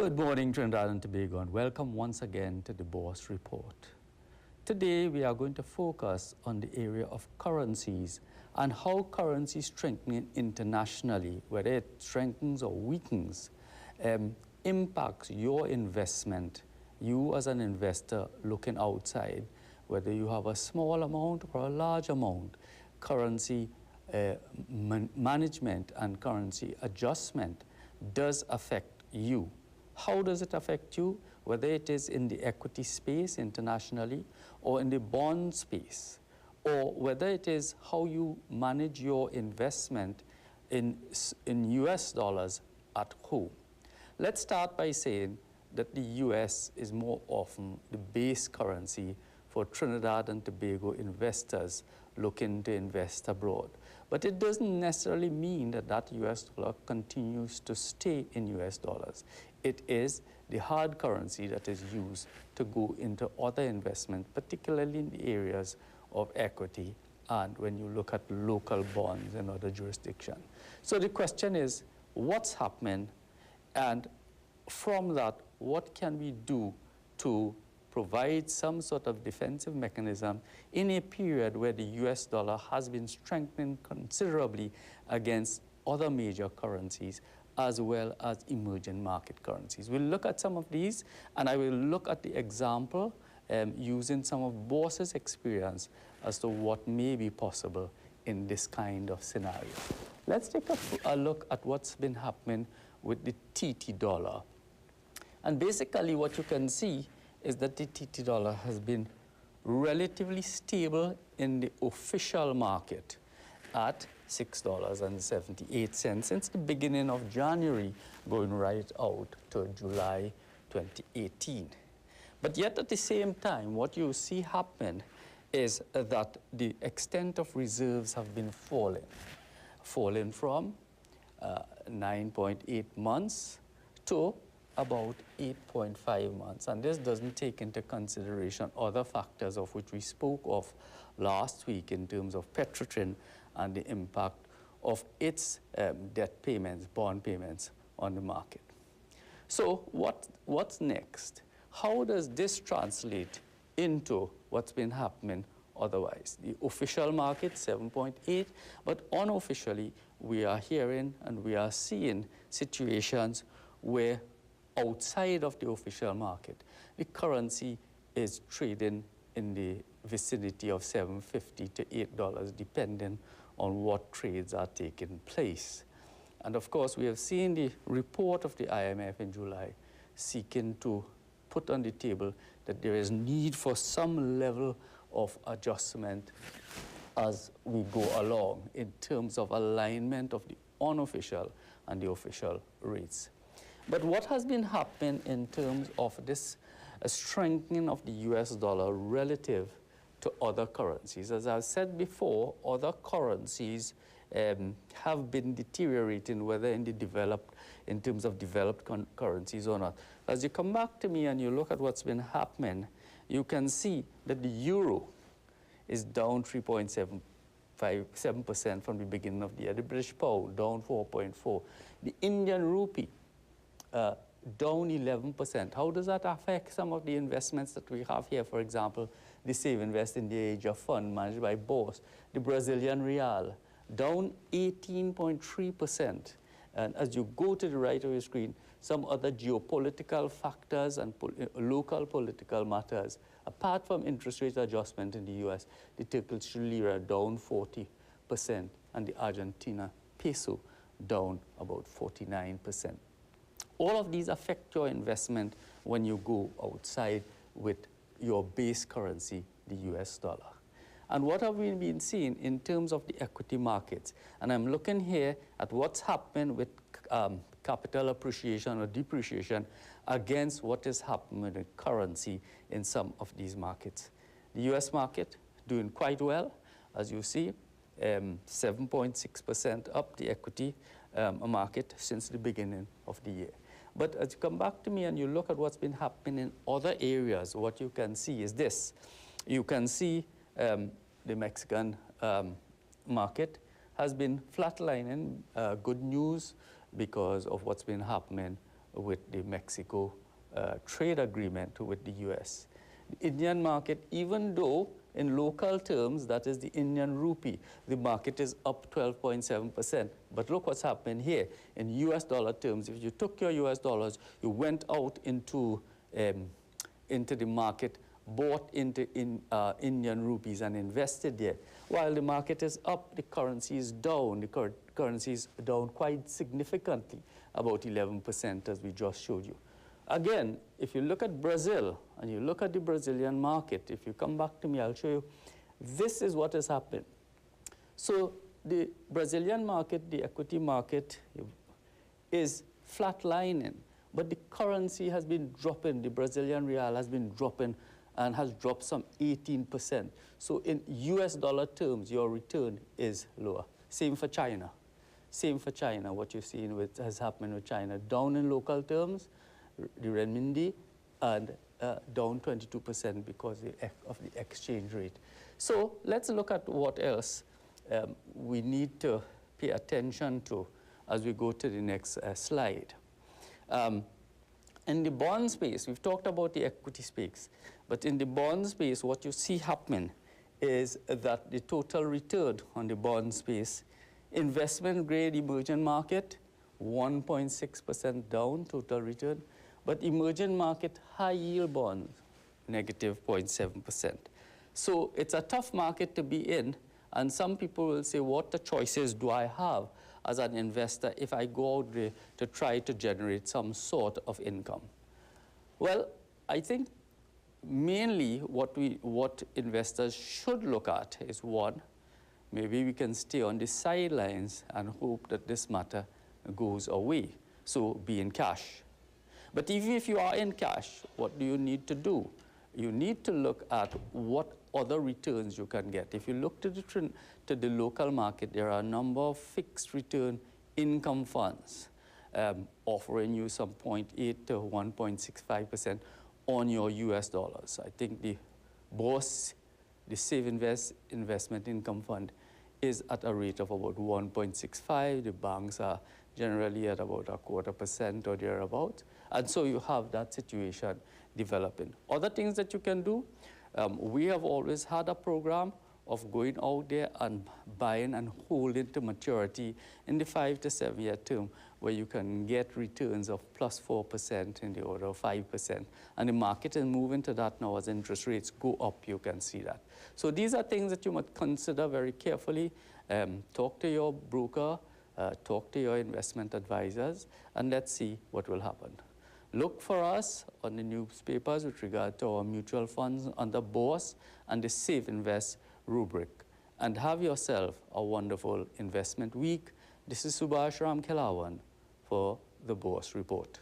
Good morning, Trinidad and Tobago, and welcome once again to the Bourse Report. Today, we are going to focus on the area of currencies and how currency strengthening internationally, whether it strengthens or weakens, impacts your investment. You as an investor looking outside, whether you have a small amount or a large amount, currency management and currency adjustment does affect you. How does it affect you? Whether it is in the equity space internationally or in the bond space, or whether it is how you manage your investment in US dollars at home. Let's start by saying that the US is more often the base currency for Trinidad and Tobago investors looking to invest abroad. But it doesn't necessarily mean that that US dollar continues to stay in US dollars. It is the hard currency that is used to go into other investments, particularly in the areas of equity and when you look at local bonds in other jurisdictions. So the question is, what's happening? And from that, what can we do to provide some sort of defensive mechanism in a period where the US dollar has been strengthening considerably against other major currencies as well as emerging market currencies. We'll look at some of these, and I will look at the example using some of Bourse's experience as to what may be possible in this kind of scenario. Let's take a look at what's been happening with the TT dollar. And basically what you can see is that the TT dollar has been relatively stable in the official market at $6.78 since the beginning of January, going right out to July 2018. But yet at the same time, what you see happen is that the extent of reserves have been falling from 9.8 months to about 8.5 months. And this doesn't take into consideration other factors of which we spoke of last week in terms of Petrotrin and the impact of its debt payments, bond payments on the market. So what's next? How does this translate into what's been happening otherwise? The official market, 7.8, but unofficially, we are hearing and we are seeing situations where outside of the official market, the currency is trading in the vicinity of $7.50 to $8, depending on what trades are taking place. And of course, we have seen the report of the IMF in July seeking to put on the table that there is need for some level of adjustment as we go along in terms of alignment of the unofficial and the official rates. But what has been happening in terms of this strengthening of the US dollar relative to other currencies? As I've said before, other currencies have been deteriorating, whether in terms of developed currencies or not. As you come back to me and you look at what's been happening, you can see that the euro is down 3.7% from the beginning of the year. The British pound down 4.4%. The Indian rupee down 11%. How does that affect some of the investments that we have here? For example, the Save Invest in the Asia fund managed by Bourse. The Brazilian real down 18.3%. And as you go to the right of your screen, some other geopolitical factors and local political matters. Apart from interest rate adjustment in the US, the Turkish lira down 40%, and the Argentina peso down about 49%. All of these affect your investment when you go outside with your base currency, the US dollar. And what have we been seeing in terms of the equity markets? And I'm looking here at what's happened with capital appreciation or depreciation against what is happening with the currency in some of these markets. The US market doing quite well, as you see, 7.6% up the equity market since the beginning of the year. But as you come back to me and you look at what's been happening in other areas, what you can see is this. You can see the Mexican market has been flatlining. Good news because of what's been happening with the Mexico trade agreement with the US. The Indian market, even though in local terms, that is the Indian rupee, the market is up 12.7%. But look what's happening here. In US dollar terms, if you took your US dollars, you went out into the market, bought into Indian rupees and invested there. While the market is up, the currency is down. The currency is down quite significantly, about 11%, as we just showed you. Again, if you look at Brazil and you look at the Brazilian market, if you come back to me, I'll show you, this is what has happened. So the Brazilian market, the equity market, is flatlining, but the currency has been dropping. The Brazilian real has been dropping and has dropped some 18%. So in US dollar terms, your return is lower. Same for China. Same for China, what you're seeing has happened with China. Down in local terms, the renminbi, and down 22% because of the exchange rate. So let's look at what else we need to pay attention to as we go to the next slide. In the bond space, we've talked about the equity space, but in the bond space, what you see happening is that the total return on the bond space, investment grade emerging market, 1.6% down total return, but emerging market high yield bonds, negative 0.7%. So it's a tough market to be in, and some people will say, what the choices do I have as an investor if I go out there to try to generate some sort of income? Well, I think mainly what investors should look at is, one, maybe we can stay on the sidelines and hope that this matter goes away, so be in cash. But even if you are in cash, what do you need to do? You need to look at what other returns you can get. If you look to the local market, there are a number of fixed return income funds offering you some 0.8 to 1.65% on your US dollars. I think the Bourse, the Save Invest Investment Income Fund, is at a rate of about 1.65. The banks are generally at about 0.25% or thereabout. And so you have that situation developing. Other things that you can do, we have always had a program of going out there and buying and holding to maturity in the 5 to 7 year term, where you can get returns of plus 4% in the order of 5%. And the market is moving to that now. As interest rates go up, you can see that. So these are things that you must consider very carefully. Talk to your broker, talk to your investment advisors, and let's see what will happen. Look for us on the newspapers with regard to our mutual funds under Bourse and the Save Invest rubric. And have yourself a wonderful investment week. This is Subhas Ramkhelawan for the Bourse Report.